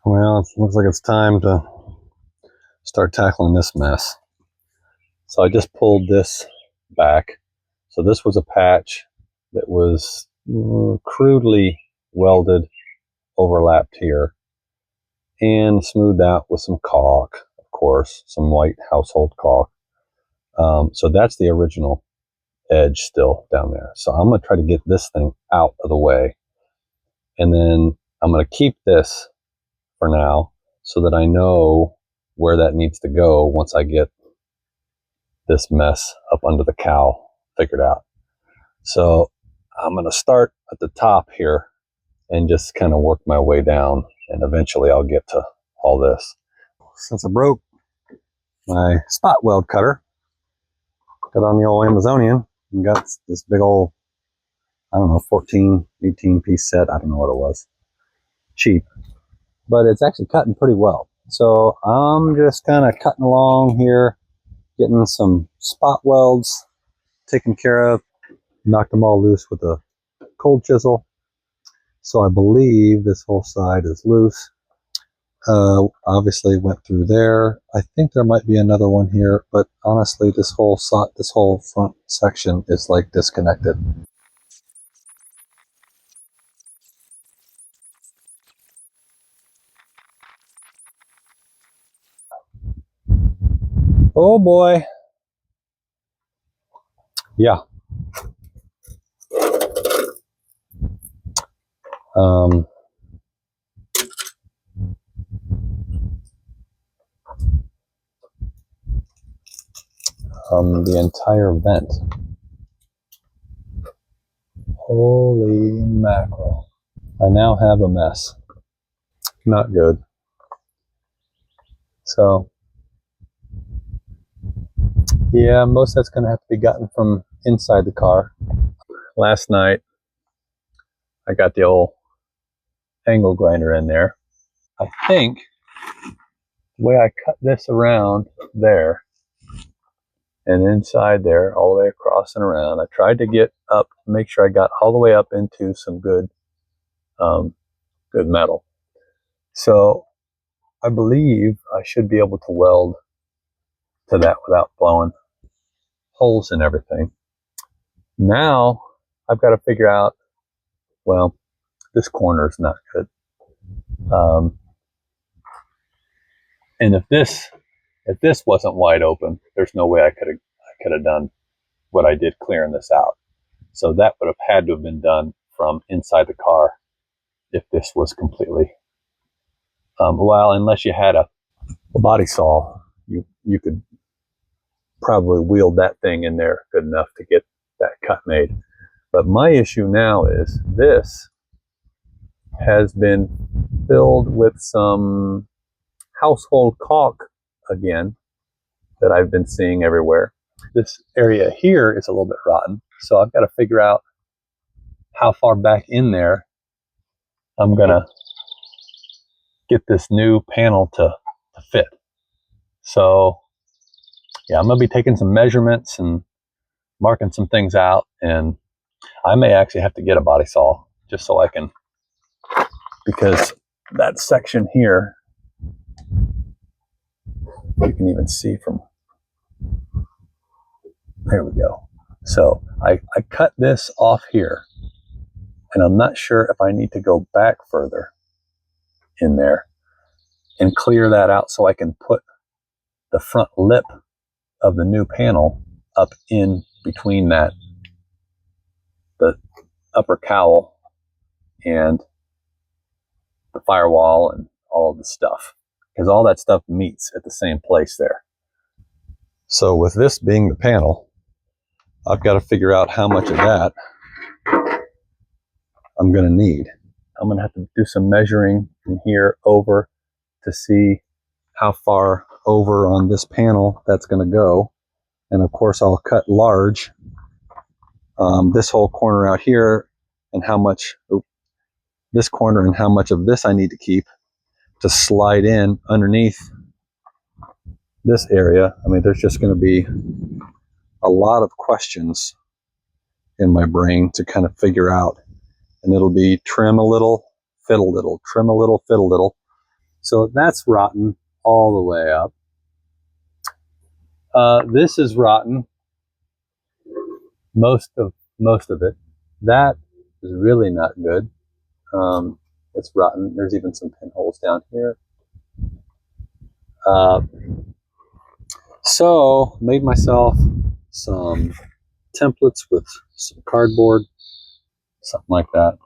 Well, it looks like it's time to start tackling this mess. So I just pulled this back. So this was a patch that was crudely welded, overlapped here, and smoothed out with some caulk, of course, some white household caulk. So that's the original edge still down there. So I'm going to try to get this thing out of the way. And then I'm going to keep this for now so that I know where that needs to go once I get this mess up under the cowl figured out. So I'm going to start at the top here and just kind of work my way down, and eventually I'll get to all this. Since I broke my spot weld cutter, got on the old Amazonian and got this big old, I don't know, 14, 18 piece set. I don't know what it was. Cheap. But it's actually cutting pretty well. So I'm just kind of cutting along here, getting some spot welds taken care of. Knocked them all loose with a cold chisel. So I believe this whole side is loose. Obviously went through there. I think there might be another one here, but honestly, this whole front section is like disconnected. Oh boy. Yeah. The entire vent. Holy mackerel. I now have a mess. Not good. So, yeah, most of that's going to have to be gotten from inside the car. Last night, I got the old angle grinder in there. I think the way I cut this around there and inside there, all the way across and around, I tried to get up, make sure I got all the way up into some good metal. So I believe I should be able to weld to that without blowing holes in everything. Now I've got to figure out, well, this corner is not good. And if this wasn't wide open, there's no way I could have done what I did clearing this out. So that would have had to have been done from inside the car if this was completely, well, unless you had a body saw, you could probably wield that thing in there good enough to get that cut made. But my issue now is this has been filled with some household caulk again that I've been seeing everywhere. This area here is a little bit rotten, so I've got to figure out how far back in there I'm gonna get this new panel to fit. So yeah, I'm gonna be taking some measurements and marking some things out, and I may actually have to get a body saw just so I can, because that section here, you can even see from, there we go. So I cut this off here, and I'm not sure if I need to go back further in there and clear that out so I can put the front lip of the new panel up in between that, the upper cowl and the firewall and all of the stuff, because all that stuff meets at the same place there. So with this being the panel, I've got to figure out how much of that I'm going to need. I'm going to have to do some measuring from here over to see how far over on this panel that's going to go. And of course I'll cut large this whole corner out here, and how much this corner and how much of this I need to keep to slide in underneath this area. I mean, there's just going to be a lot of questions in my brain to kind of figure out, and it'll be trim a little, fit a little, trim a little, fit a little. So that's rotten all the way up. This is rotten, most of it. That is really not good. It's rotten. There's even some pinholes down here. So made myself some templates with some cardboard, something like that.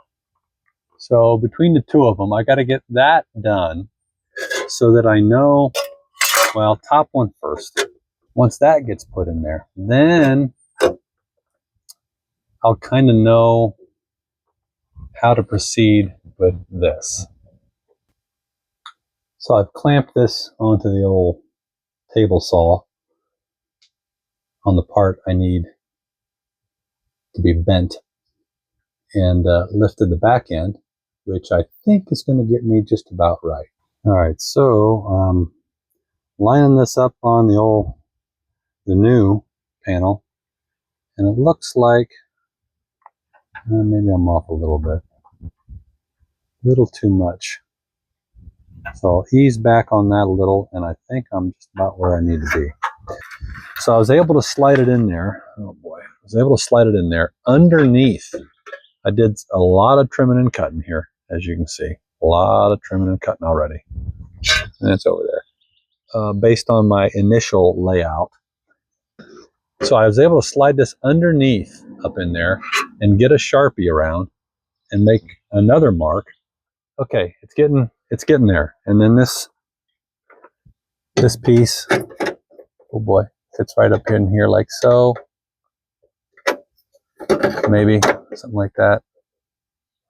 So between the two of them, I got to get that done so that I know, well, top one first. Once that gets put in there, then I'll kind of know how to proceed with this. So I've clamped this onto the old table saw on the part I need to be bent, and lifted the back end, which I think is going to get me just about right. All right, so lining this up on the new panel, and it looks like maybe I'm off a little bit, a little too much. So I'll ease back on that a little, and I think I'm just about where I need to be. So I was able to slide it in there. Oh boy, I was able to slide it in there underneath. I did a lot of trimming and cutting here, as you can see. A lot of trimming and cutting already. And it's over there. Based on my initial layout. So I was able to slide this underneath up in there and get a Sharpie around and make another mark. Okay, it's getting there. And then this piece, oh boy, fits right up in here like so. Maybe something like that.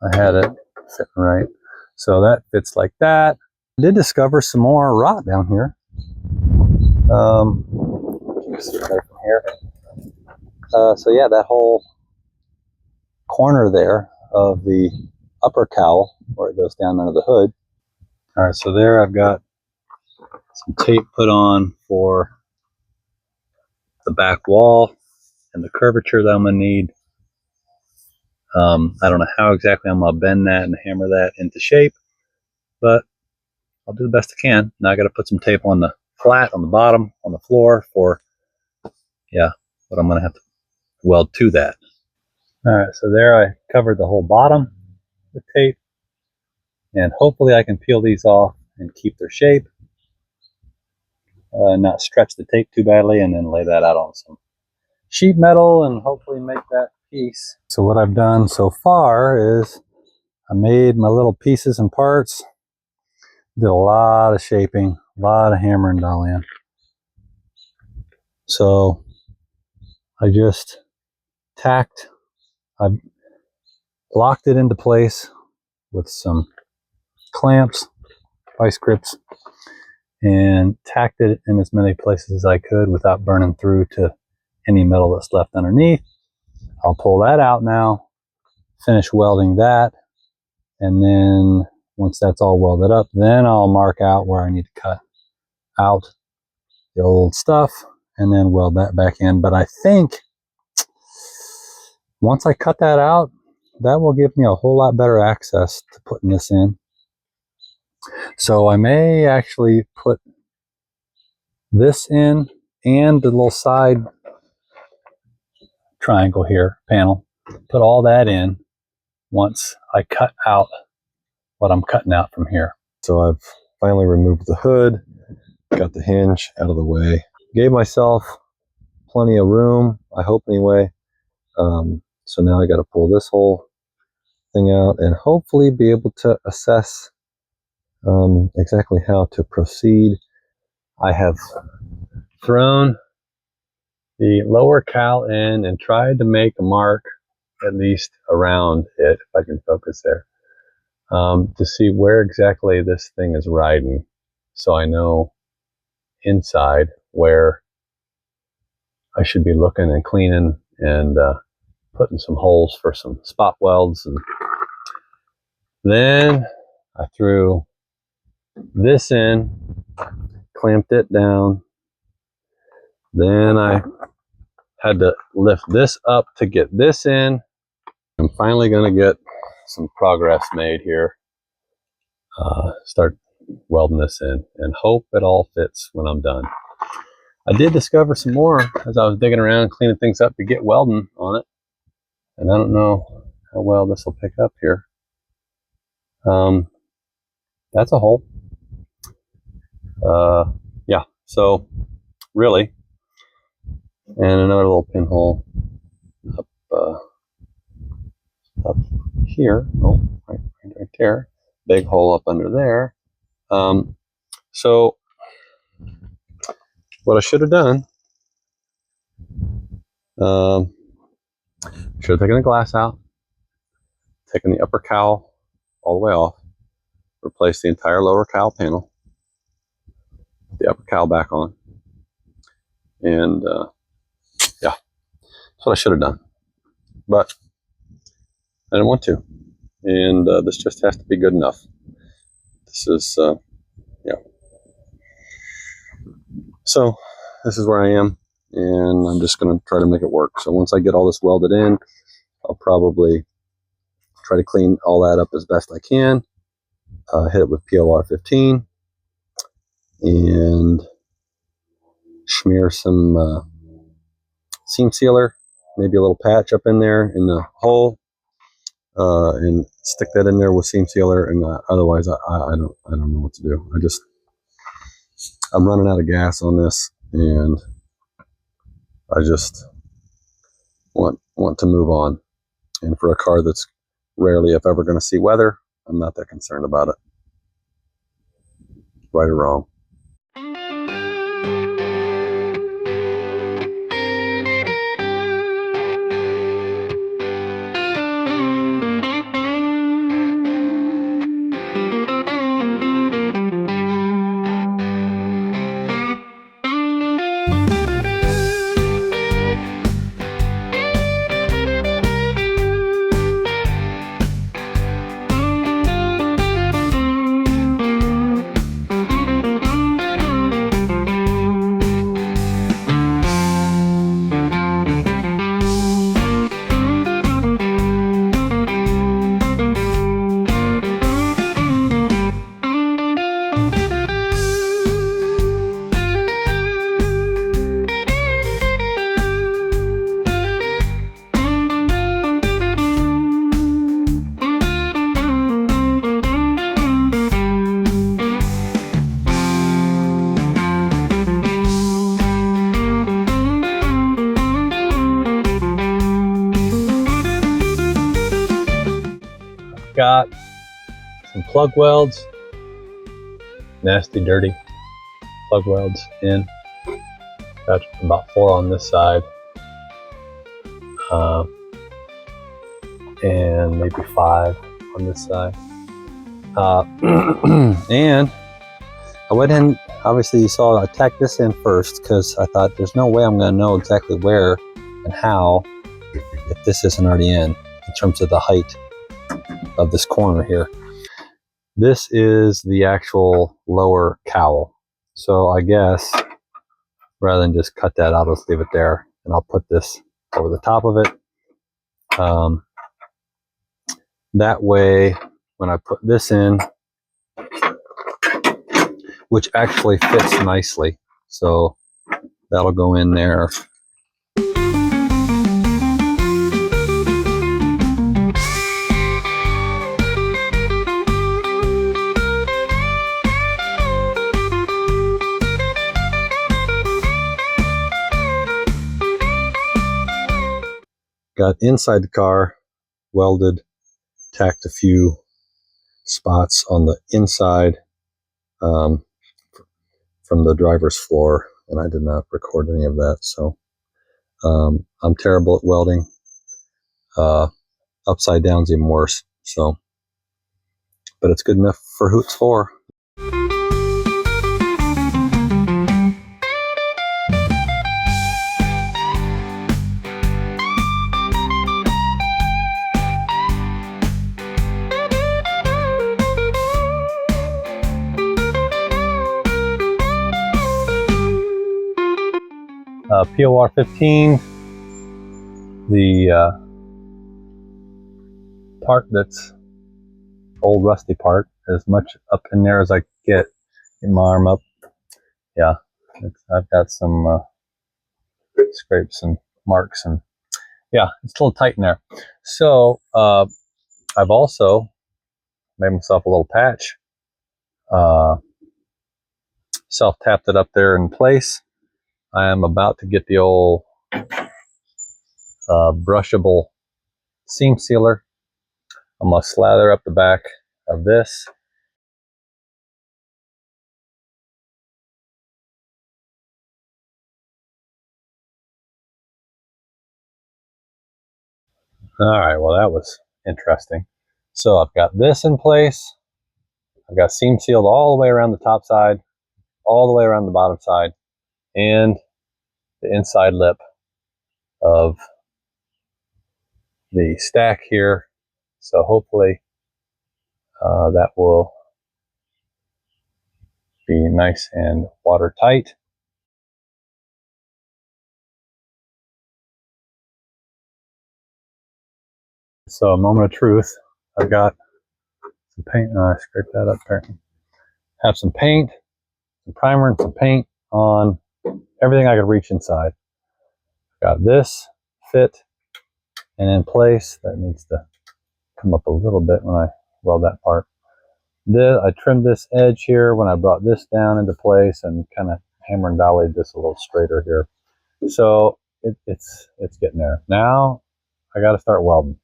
I had it fitting right. So that fits like that. I did discover some more rot down here. From here. So yeah, that whole corner there of the upper cowl where it goes down under the hood. All right, so there I've got some tape put on for the back wall and the curvature that I'm gonna need. I don't know how exactly I'm gonna bend that and hammer that into shape, but I'll do the best I can. Now I got to put some tape on the flat, on the bottom, on the floor for, yeah, but I'm gonna have to weld to that. All right, so there I covered the whole bottom with tape, and hopefully I can peel these off and keep their shape, not stretch the tape too badly, and then lay that out on some sheet metal and hopefully make that piece. So what I've done so far is I made my little pieces and parts, did a lot of shaping, a lot of hammering down in. So I just tacked, I locked it into place with some clamps, vice grips, and tacked it in as many places as I could without burning through to any metal that's left underneath. I'll pull that out now, finish welding that, and then once that's all welded up, then I'll mark out where I need to cut out the old stuff and then weld that back in. But I think once I cut that out, that will give me a whole lot better access to putting this in. So I may actually put this in and the little side triangle here, panel, put all that in once I cut out what I'm cutting out from here. So I've finally removed the hood, got the hinge out of the way, gave myself plenty of room, I hope anyway. So now I got to pull this whole thing out and hopefully be able to assess exactly how to proceed. I have thrown the lower cowl in and tried to make a mark at least around it, if I can focus there, to see where exactly this thing is riding, so I know inside where I should be looking and cleaning and putting some holes for some spot welds. And then I threw this in, clamped it down. Then I had to lift this up to get this in. I'm finally going to get some progress made here. Start welding this in and hope it all fits when I'm done. I did discover some more as I was digging around and cleaning things up to get welding on it. And I don't know how well this will pick up here. That's a hole. Yeah, so really, and another little pinhole up here. Oh, right there. Big hole up under there. So what I should have done, should have taken the glass out, taken the upper cowl all the way off, replaced the entire lower cowl panel, put the upper cowl back on, and yeah, that's what I should have done. But I didn't want to, and this just has to be good enough. This is, yeah. So this is where I am, and I'm just going to try to make it work. So once I get all this welded in, I'll probably try to clean all that up as best I can, hit it with POR 15, and smear some seam sealer, maybe a little patch up in there in the hole, and stick that in there with seam sealer. And otherwise, I don't know what to do. I'm running out of gas on this, and I just want to move on. And for a car that's rarely, if ever, going to see weather, I'm not that concerned about it. Right or wrong. Got some plug welds, nasty dirty plug welds in. Got about 4 on this side, and maybe 5 on this side. And I went in, obviously you saw I tacked this in first because I thought there's no way I'm going to know exactly where and how if this isn't already in terms of the height of this corner here. This is the actual lower cowl. So I guess rather than just cut that out, let's leave it there, and I'll put this over the top of it. That way, when I put this in, which actually fits nicely, so that'll go in there. Got inside the car, welded, tacked a few spots on the inside from the driver's floor, and I did not record any of that. So I'm terrible at welding. Upside down's even worse. So, but it's good enough for who it's for. POR 15, the part that's old rusty part, as much up in there as I get. Get my arm up. Yeah, I've got some scrapes and marks, and yeah, it's a little tight in there. So I've also made myself a little patch. Self-tapped it up there in place. I am about to get the old brushable seam sealer. I'm going to slather up the back of this. All right, well, that was interesting. So I've got this in place. I've got seam sealed all the way around the top side, all the way around the bottom side, and the inside lip of the stack here. So hopefully that will be nice and watertight. So a moment of truth. I've got some paint. I scraped that up apparently. Have some paint, some primer, and some paint on everything I could reach inside. Got this fit and in place. That needs to come up a little bit when I weld that part. I trimmed this edge here when I brought this down into place and kind of hammer and dollied this a little straighter here. So it's getting there. Now I got to start welding.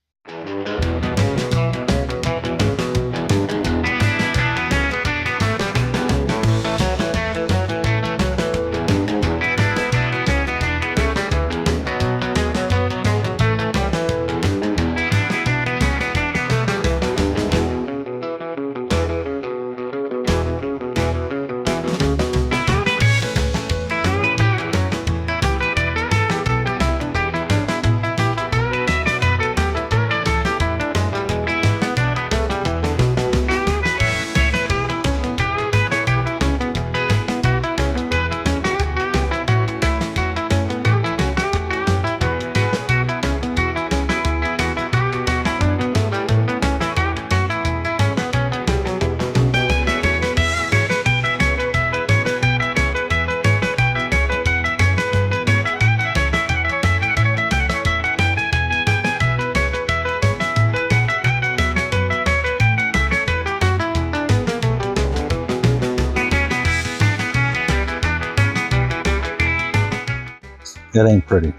It ain't pretty.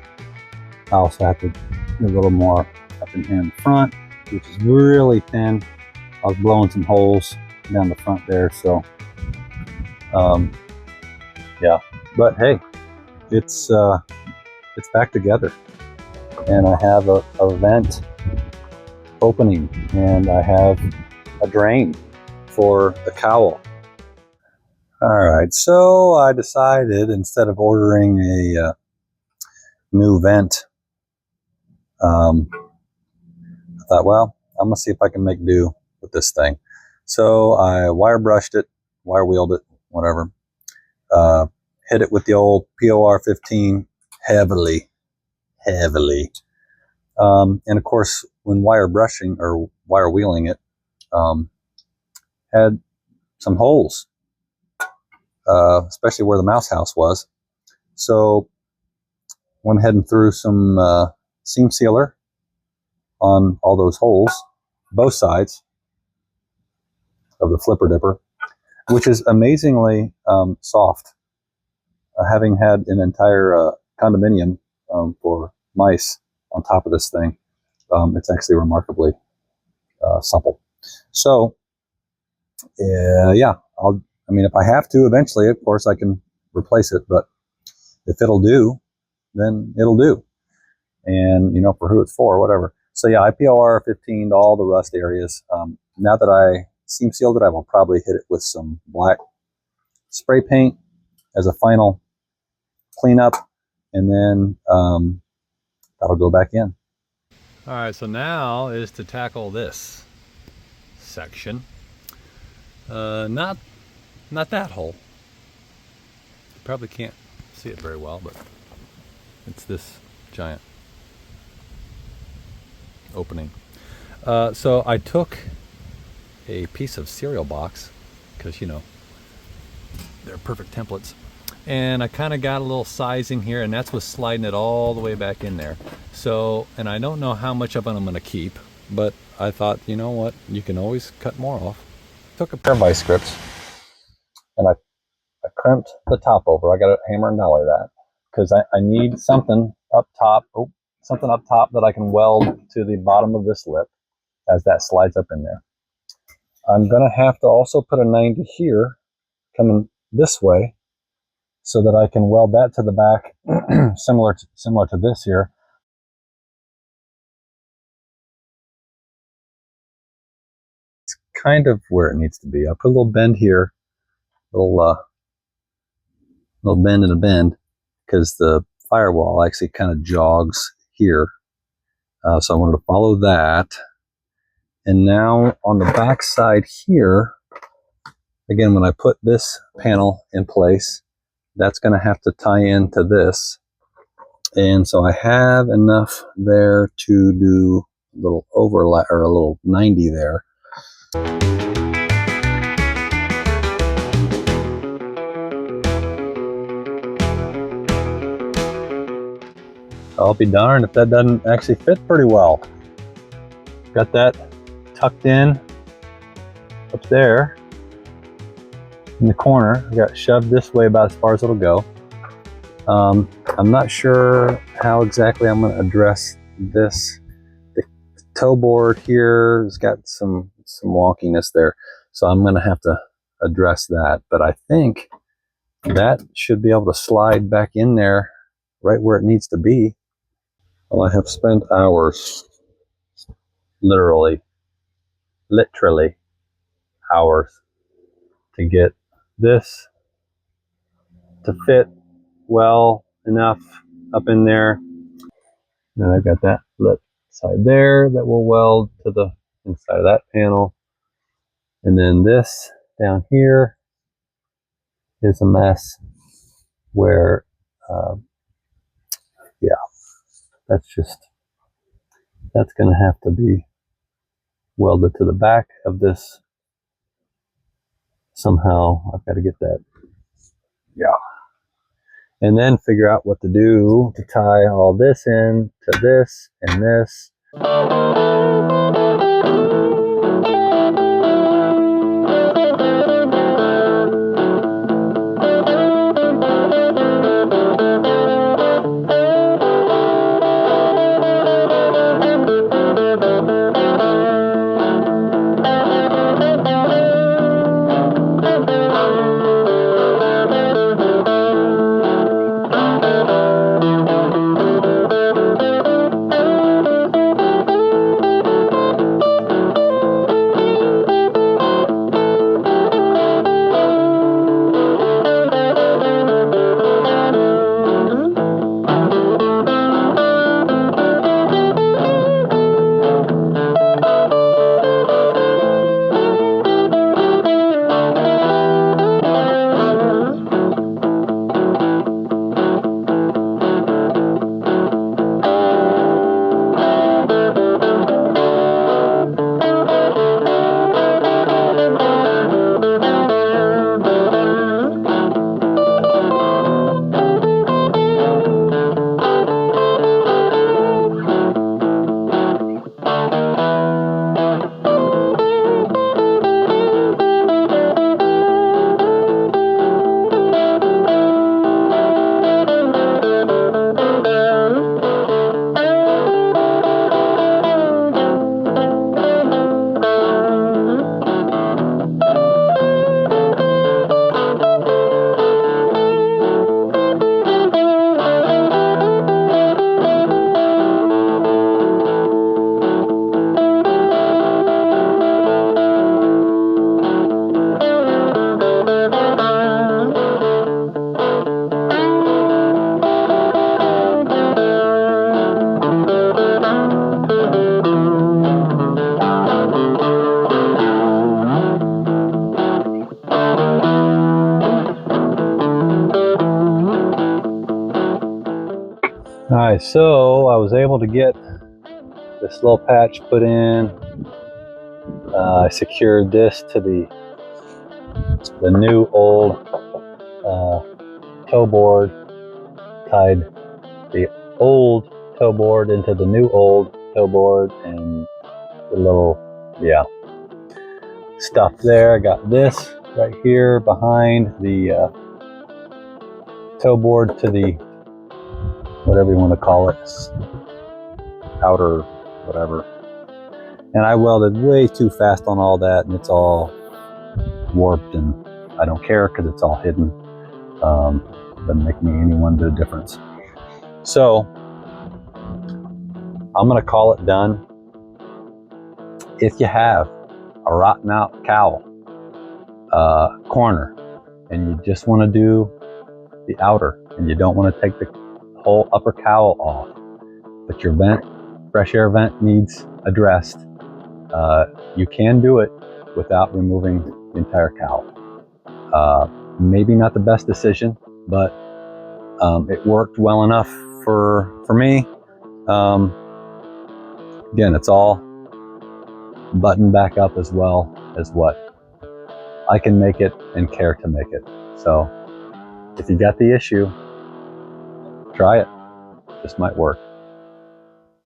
I also have to do a little more up in here in the front, which is really thin. I was blowing some holes down the front there, so yeah. But hey, it's back together, and I have a vent opening, and I have a drain for the cowl. All right, so I decided instead of ordering a new vent, I thought, well, I'm gonna see if I can make do with this thing. So I wire brushed it, wire wheeled it, whatever. Hit it with the old POR 15 heavily. And of course, when wire brushing or wire wheeling it, had some holes, especially where the mouse house was. So went ahead and threw some seam sealer on all those holes, both sides of the flipper dipper, which is amazingly soft. Having had an entire condominium for mice on top of this thing, it's actually remarkably supple. So yeah, I mean, if I have to eventually, of course, I can replace it, but if it'll do, then it'll do. And, you know, for who it's for, whatever. So yeah, I POR 15 to all the rust areas. Now that I seam sealed it, I will probably hit it with some black spray paint as a final cleanup, and then that'll go back in. All right, so now is to tackle this section. Not that hole. You probably can't see it very well, but it's this giant opening. So I took a piece of cereal box, because, you know, they're perfect templates. And I kind of got a little sizing here, and that's what's sliding it all the way back in there. So, and I don't know how much of it I'm going to keep, but I thought, you know what, you can always cut more off. Took a pair of vice grips, and I crimped the top over. I got to hammer and dolly that, because I need something up top, something up top that I can weld to the bottom of this lip as that slides up in there. I'm going to have to also put a 90 here, coming this way, so that I can weld that to the back, similar to this here. It's kind of where it needs to be. I put a little bend here, little bend and a bend, because the firewall actually kind of jogs here. So I wanted to follow that. And now on the back side here, again, when I put this panel in place, that's going to have to tie into this. And so I have enough there to do a little overlap, or a little 90 there. I'll be darned if that doesn't actually fit pretty well. Got that tucked in up there in the corner. I got shoved this way about as far as it'll go. I'm not sure how exactly I'm going to address this. The toe board here has got some wonkiness there, so I'm going to have to address that. But I think that should be able to slide back in there right where it needs to be. Well, I have spent hours, literally hours, to get this to fit well enough up in there. And I've got that lip side there that will weld to the inside of that panel. And then this down here is a mess where, yeah, that's going to have to be welded to the back of this somehow. I've got to get that, yeah. And then figure out what to do to tie all this in to this and this. Alright, so I was able to get this little patch put in I secured this to the new old toe board, tied the old toe board into the new old toe board, and the little, yeah, stuff there. I got this right here behind the toe board to the, whatever you want to call it, outer whatever. And I welded way too fast on all that, and it's all warped, and I don't care because it's all hidden. Doesn't make me any one bit of difference. So I'm gonna call it done. If you have a rotten out cowl corner and you just want to do the outer and you don't want to take the whole upper cowl off, but your vent, fresh air vent needs addressed, you can do it without removing the entire cowl. Maybe not the best decision, but it worked well enough for me. Again, it's all buttoned back up as well as what I can make it and care to make it. So if you got the issue, try it. This might work.